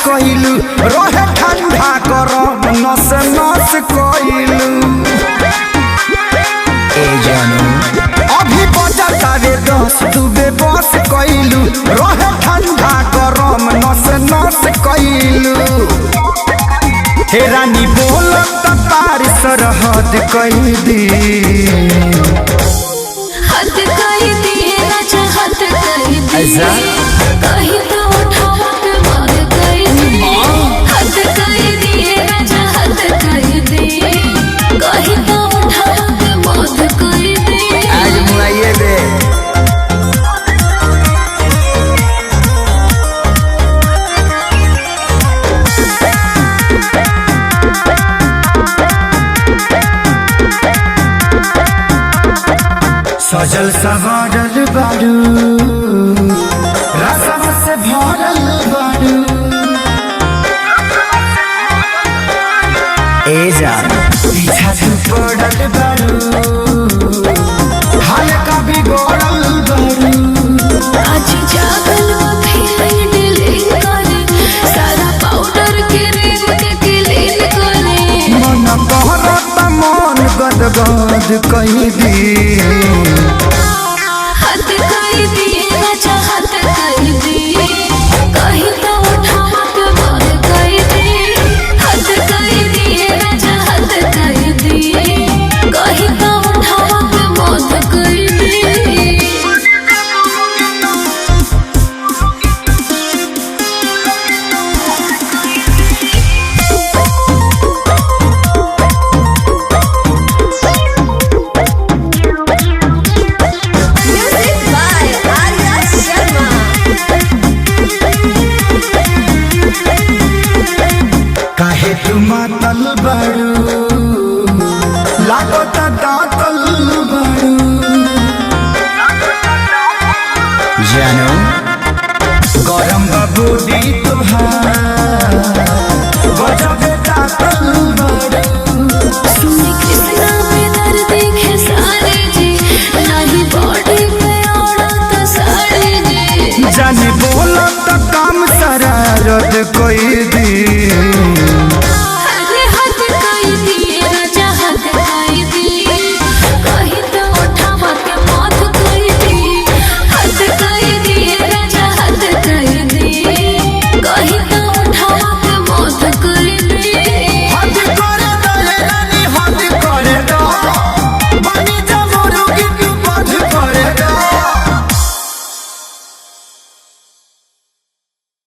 कइलू रहे ठंडा गरम नस नस कइलू ए जानू अभी बजा तारे 10 डूबे बस कइलू रहे ठंडा गरम नस नस कइलू हे रानी बोलत तार सरहद कई दी हद कई दी राजा हद कई दी ऐसा कहीं तो उठावा पे मार कई दी हद कई दी राजा हद कई दी कहीं तो उठावा पे मार कई दी आज मुलाये दे सजल सवारल बारू रसम से भरल बारू ए जा पीछा तू पड़ल बारू हाल का बिगड़ल बारू आज जागल फिर डिलीट करे सारा पाउडर के रिंग के क्लीन करे मन कहरत मन गदगद कही दी हद कई दी राजा हद कई दी कहीं तो उठावा पे मार कई दी हद कई दी राजा हद कई दी कहीं तो उठावा पे मार कई दी Music by Arya Sharma. काहे तू मातल बारू लागत दातल बारू जानो गरम बबूडी तुहार